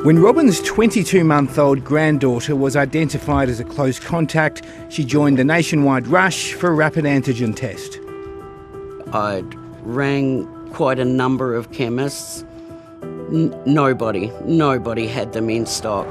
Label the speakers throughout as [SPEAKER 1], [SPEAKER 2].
[SPEAKER 1] When Robin's 22-month-old granddaughter was identified as a close contact, she joined the nationwide rush for a rapid antigen test.
[SPEAKER 2] I'd rang quite a number of chemists. Nobody had them in stock.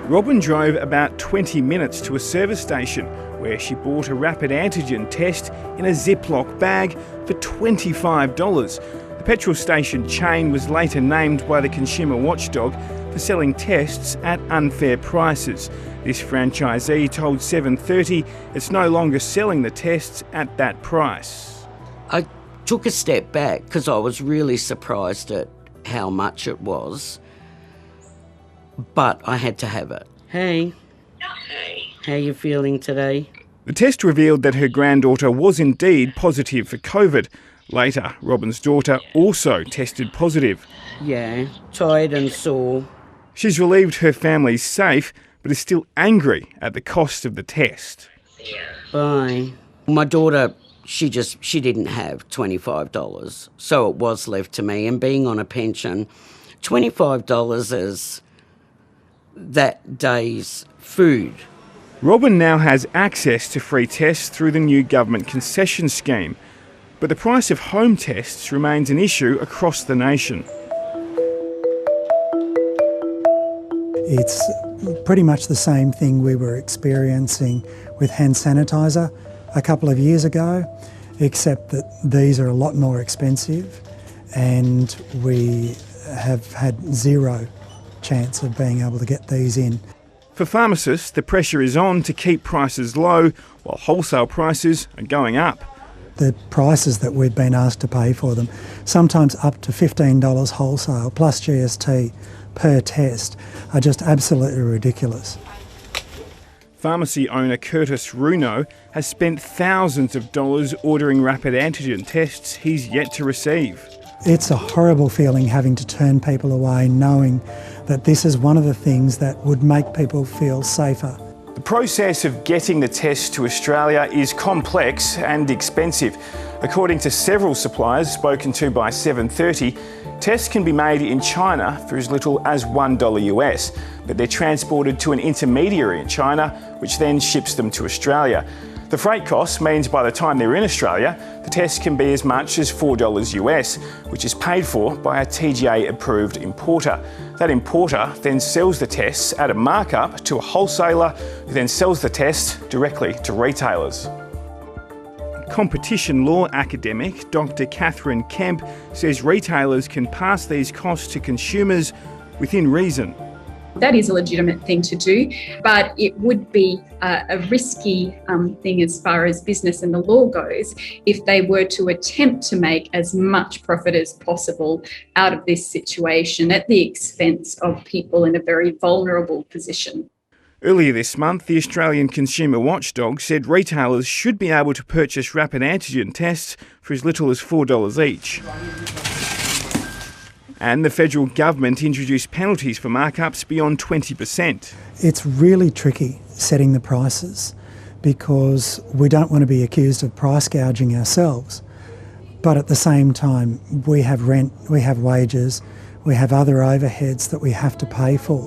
[SPEAKER 1] Robin drove about 20 minutes to a service station where she bought a rapid antigen test in a Ziploc bag for $25. The petrol station chain was later named by the consumer watchdog for selling tests at unfair prices. This franchisee told 7:30 it's no longer selling the tests at that price.
[SPEAKER 2] I took a step back because I was really surprised at how much it was, but I had to have it. Hey. How you feeling today?
[SPEAKER 1] The test revealed that her granddaughter was indeed positive for COVID. Later, Robin's daughter also tested positive.
[SPEAKER 2] Yeah, tired and sore.
[SPEAKER 1] She's relieved her family's safe, but is still angry at the cost of the test.
[SPEAKER 2] Bye. My daughter, she didn't have $25, so it was left to me. And being on a pension, $25 is that day's food.
[SPEAKER 1] Robin now has access to free tests through the new government concession scheme, but the price of home tests remains an issue across the nation.
[SPEAKER 3] It's pretty much the same thing we were experiencing with hand sanitizer a couple of years ago, except that these are a lot more expensive and we have had zero chance of being able to get these in.
[SPEAKER 1] For pharmacists, the pressure is on to keep prices low while wholesale prices are going up.
[SPEAKER 3] The prices that we've been asked to pay for them, sometimes up to $15 wholesale plus GST per test, are just absolutely ridiculous.
[SPEAKER 1] Pharmacy owner Curtis Runo has spent thousands of dollars ordering rapid antigen tests he's yet to receive.
[SPEAKER 3] It's a horrible feeling having to turn people away, knowing that this is one of the things that would make people feel safer.
[SPEAKER 1] The process of getting the test to Australia is complex and expensive. According to several suppliers spoken to by 7:30, tests can be made in China for as little as $1 US, but they're transported to an intermediary in China, which then ships them to Australia. The freight cost means by the time they're in Australia, the test can be as much as $4 US, which is paid for by a TGA-approved importer. That importer then sells the tests at a markup to a wholesaler who then sells the test directly to retailers. Competition law academic Dr. Catherine Kemp says retailers can pass these costs to consumers within reason.
[SPEAKER 4] That is a legitimate thing to do, but it would be a risky thing as far as business and the law goes if they were to attempt to make as much profit as possible out of this situation at the expense of people in a very vulnerable position.
[SPEAKER 1] Earlier this month, the Australian Consumer Watchdog said retailers should be able to purchase rapid antigen tests for as little as $4 each. And the federal government introduced penalties for markups beyond 20%.
[SPEAKER 3] It's really tricky setting the prices because we don't want to be accused of price gouging ourselves. But at the same time, we have rent, we have wages, we have other overheads that we have to pay for.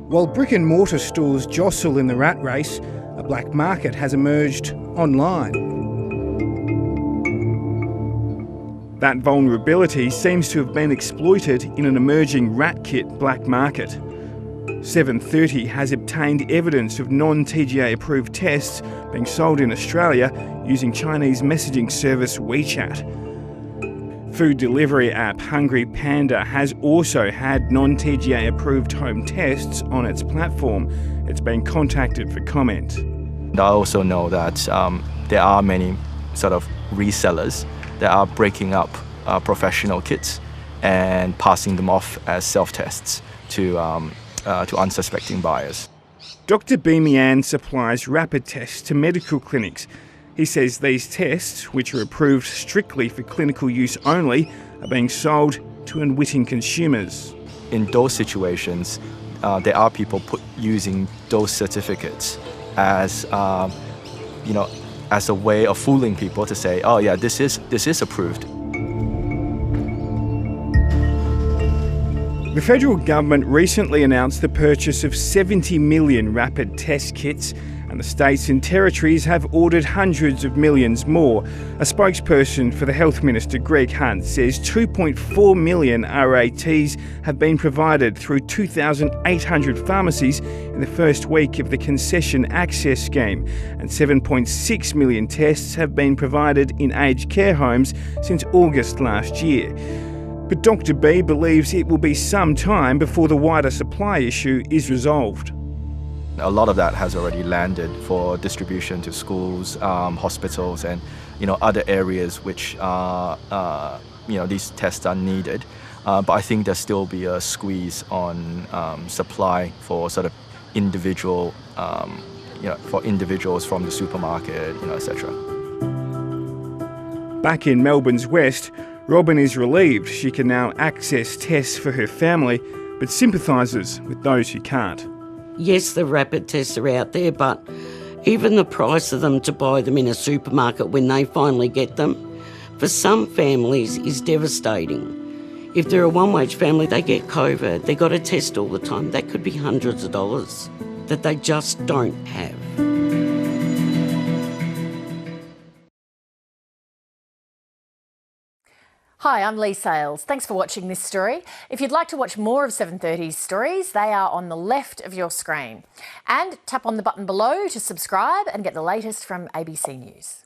[SPEAKER 1] While brick and mortar stores jostle in the rat race, a black market has emerged online. That vulnerability seems to have been exploited in an emerging rat kit black market. 7:30 has obtained evidence of non-TGA approved tests being sold in Australia using Chinese messaging service WeChat. Food delivery app Hungry Panda has also had non-TGA approved home tests on its platform. It's been contacted for comment.
[SPEAKER 5] I also know that there are many sort of resellers that are breaking up professional kits and passing them off as self-tests to unsuspecting buyers.
[SPEAKER 1] Dr. Beamian supplies rapid tests to medical clinics. He says these tests, which are approved strictly for clinical use only, are being sold to unwitting consumers.
[SPEAKER 5] In those situations, there are people using those certificates as as a way of fooling people to say, oh yeah, this is approved.
[SPEAKER 1] The federal government recently announced the purchase of 70 million rapid test kits, and the states and territories have ordered hundreds of millions more. A spokesperson for the Health Minister, Greg Hunt, says 2.4 million RATs have been provided through 2,800 pharmacies in the first week of the concession access scheme, and 7.6 million tests have been provided in aged care homes since August last year. But Dr. B believes it will be some time before the wider supply issue is resolved.
[SPEAKER 5] A lot of that has already landed for distribution to schools, hospitals, and other areas which these tests are needed. But I think there'll still be a squeeze on supply for sort of individual, for individuals from the supermarket, etc.
[SPEAKER 1] Back in Melbourne's west, Robin is relieved she can now access tests for her family, but sympathises with those who can't.
[SPEAKER 2] Yes, the rapid tests are out there, but even the price of them to buy them in a supermarket when they finally get them, for some families is devastating. If they're a one-wage family, they get COVID, they've got to test all the time. That could be hundreds of dollars that they just don't have.
[SPEAKER 6] Hi, I'm Lee Sales. Thanks for watching this story. If you'd like to watch more of 730's stories, they are on the left of your screen. And tap on the button below to subscribe and get the latest from ABC News.